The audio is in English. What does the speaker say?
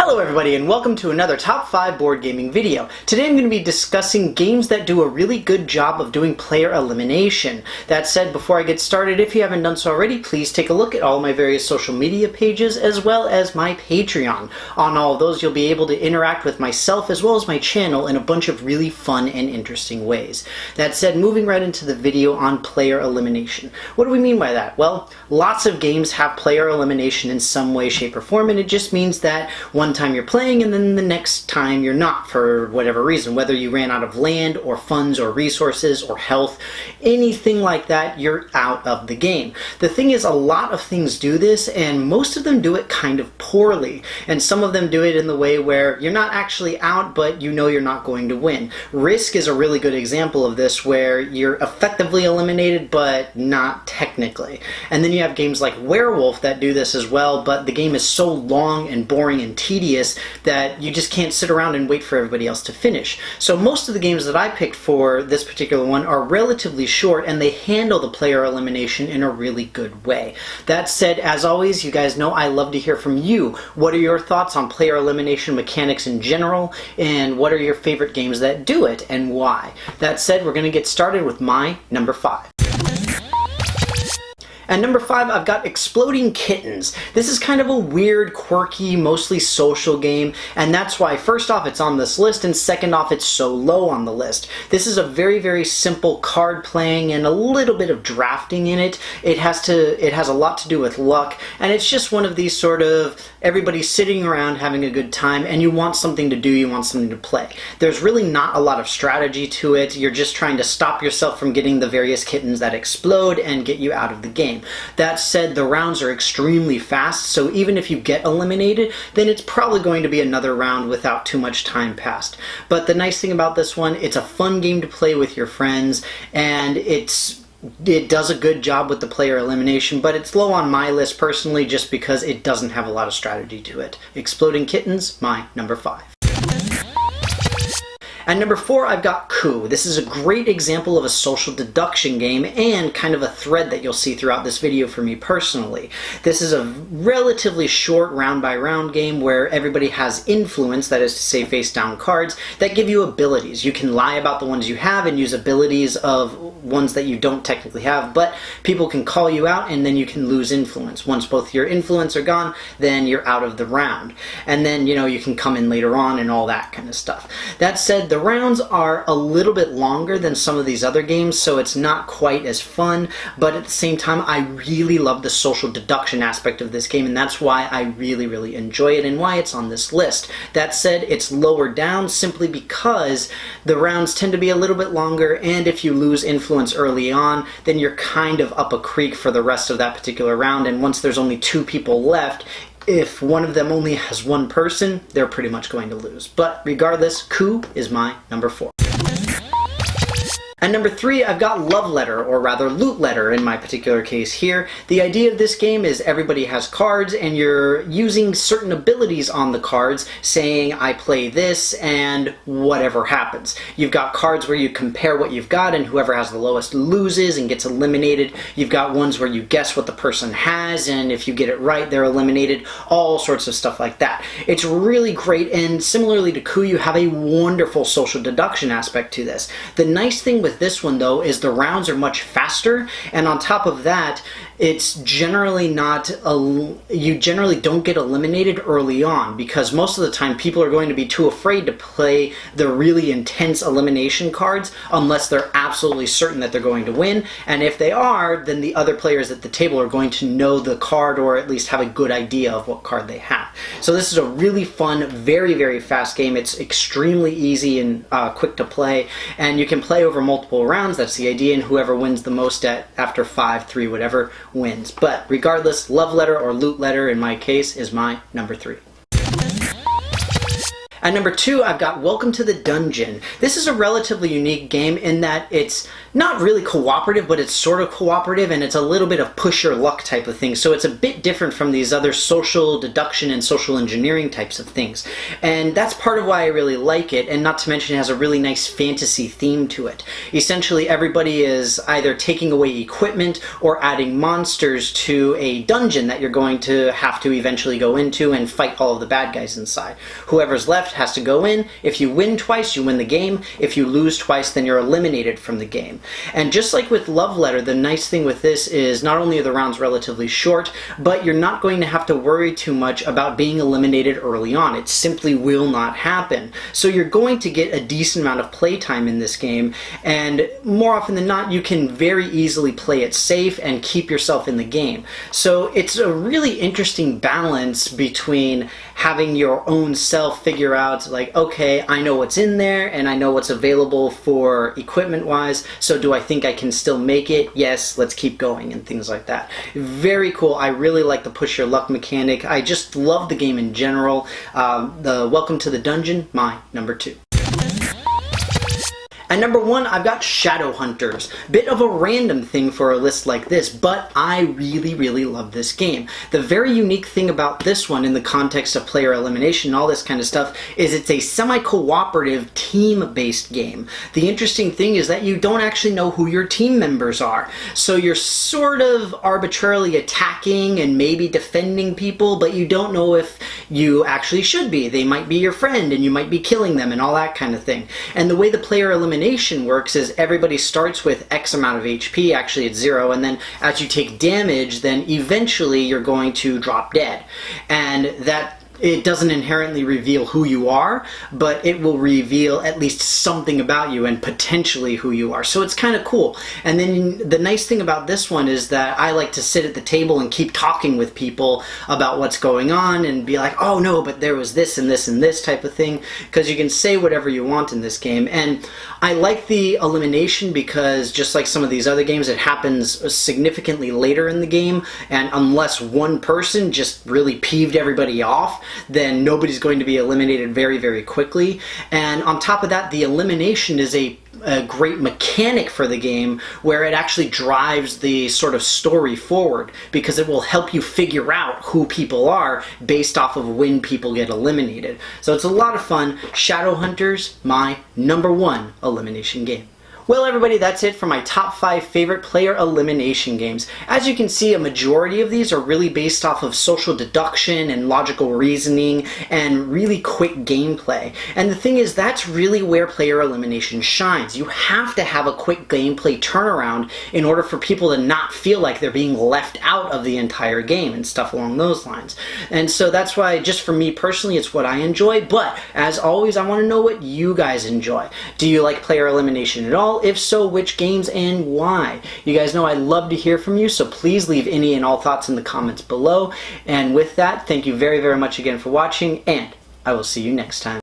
Hello everybody and welcome to another Top 5 board gaming video. Today I'm going to be discussing games that do a really good job of doing player elimination. That said, before I get started, if you haven't done so already, please take a look at all my various social media pages as well as my Patreon. On all of those you'll be able to interact with myself as well as my channel in a bunch of really fun and interesting ways. That said, moving right into the video on player elimination. What do we mean by that? Well, lots of games have player elimination in some way, shape, or form, and it just means that one time you're playing and then the next time you're not for whatever reason, whether you ran out of land or funds or resources or health, anything like that, you're out of the game. The thing is, a lot of things do this and most of them do it kind of poorly, and some of them do it in the way where you're not actually out but you know you're not going to win. Risk is a really good example of this, where you're effectively eliminated but not technically. And then you have games like Werewolf that do this as well, but the game is so long and boring and tedious that you just can't sit around and wait for everybody else to finish. So most of the games that I picked for this particular one are relatively short and they handle the player elimination in a really good way. That said, as always, you guys know I love to hear from you. What are your thoughts on player elimination mechanics in general, and what are your favorite games that do it and why? That said, we're going to get started with my number 5. At number 5, I've got Exploding Kittens. This is kind of a weird, quirky, mostly social game, and that's why, first off, it's on this list, and second off, it's so low on the list. This is a very, very simple card playing and a little bit of drafting in it. It has a lot to do with luck, and it's just one of these sort of everybody's sitting around having a good time, and you want something to do, you want something to play. There's really not a lot of strategy to it. You're just trying to stop yourself from getting the various kittens that explode and get you out of the game. That said, the rounds are extremely fast, so even if you get eliminated, then it's probably going to be another round without too much time passed. But the nice thing about this one, it's a fun game to play with your friends, and it does a good job with the player elimination, but it's low on my list personally just because it doesn't have a lot of strategy to it. Exploding Kittens, my number 5. At number 4, I've got Coup. This is a great example of a social deduction game and kind of a thread that you'll see throughout this video for me personally. This is a relatively short round-by-round game where everybody has influence, that is to say face-down cards, that give you abilities. You can lie about the ones you have and use abilities of ones that you don't technically have, but people can call you out and then you can lose influence. Once both your influence are gone, then you're out of the round. And then, you know, you can come in later on and all that kind of stuff. That said, the rounds are a little bit longer than some of these other games, so it's not quite as fun, but at the same time, I really love the social deduction aspect of this game, and that's why I really, really enjoy it and why it's on this list. That said, it's lower down simply because the rounds tend to be a little bit longer, and if you lose influence early on, then you're kind of up a creek for the rest of that particular round, and once there's only 2 people left, if one of them only has 1 person, they're pretty much going to lose. But regardless, Coup is my number 4. At number 3, I've got Love Letter, or rather Loot Letter in my particular case here. The idea of this game is everybody has cards and you're using certain abilities on the cards, saying I play this and whatever happens. You've got cards where you compare what you've got and whoever has the lowest loses and gets eliminated. You've got ones where you guess what the person has and if you get it right they're eliminated. All sorts of stuff like that. It's really great, and similarly to Coup, you have a wonderful social deduction aspect to this. The nice thing with this one though is the rounds are much faster, and on top of that, it's generally you generally don't get eliminated early on, because most of the time people are going to be too afraid to play the really intense elimination cards unless they're absolutely certain that they're going to win, and if they are, then the other players at the table are going to know the card or at least have a good idea of what card they have. So this is a really fun, very, very fast game. It's extremely easy and quick to play, and you can play over multiple rounds. That's the idea, and whoever wins the most after 5, 3, whatever, wins. But regardless, Love Letter or Loot Letter in my case is my number 3. At number 2, I've got Welcome to the Dungeon. This is a relatively unique game in that it's not really cooperative, but it's sort of cooperative, and it's a little bit of push your luck type of thing. So it's a bit different from these other social deduction and social engineering types of things. And that's part of why I really like it, and not to mention it has a really nice fantasy theme to it. Essentially, everybody is either taking away equipment or adding monsters to a dungeon that you're going to have to eventually go into and fight all of the bad guys inside. Whoever's left has to go in. If you win twice, you win the game. If you lose twice, then you're eliminated from the game. And just like with Love Letter, the nice thing with this is not only are the rounds relatively short, but you're not going to have to worry too much about being eliminated early on. It simply will not happen. So you're going to get a decent amount of playtime in this game, and more often than not, you can very easily play it safe and keep yourself in the game. So it's a really interesting balance between having your own self figure out, like, okay, I know what's in there and I know what's available for equipment wise, so do I think I can still make it? Yes, let's keep going, and things like that. Very cool. I really like the push your luck mechanic. I just love the game in general. The Welcome to the Dungeon, my number 2. At number 1, I've got Shadowhunters. Bit of a random thing for a list like this, but I really, really love this game. The very unique thing about this one in the context of player elimination and all this kind of stuff is it's a semi-cooperative, team-based game. The interesting thing is that you don't actually know who your team members are. So you're sort of arbitrarily attacking and maybe defending people, but you don't know if you actually should be. They might be your friend and you might be killing them and all that kind of thing. And the way the player elimination works is everybody starts with X amount of HP, actually it's 0, and then as you take damage, then eventually you're going to drop dead. And that it doesn't inherently reveal who you are, but it will reveal at least something about you and potentially who you are. So it's kind of cool. And then the nice thing about this one is that I like to sit at the table and keep talking with people about what's going on and be like, oh no, but there was this and this and this type of thing, because you can say whatever you want in this game. And I like the elimination because just like some of these other games, it happens significantly later in the game, and unless one person just really peeved everybody off, then nobody's going to be eliminated very, very quickly. And on top of that, the elimination is a great mechanic for the game where it actually drives the sort of story forward, because it will help you figure out who people are based off of when people get eliminated. So it's a lot of fun. Shadowhunters, my number 1 elimination game. Well, everybody, that's it for my top 5 favorite player elimination games. As you can see, a majority of these are really based off of social deduction and logical reasoning and really quick gameplay. And the thing is, that's really where player elimination shines. You have to have a quick gameplay turnaround in order for people to not feel like they're being left out of the entire game and stuff along those lines. And so that's why, just for me personally, it's what I enjoy. But as always, I want to know what you guys enjoy. Do you like player elimination at all? If so, which games and why? You guys know I love to hear from you, so please leave any and all thoughts in the comments below. And with that, thank you very, very much again for watching, and I will see you next time.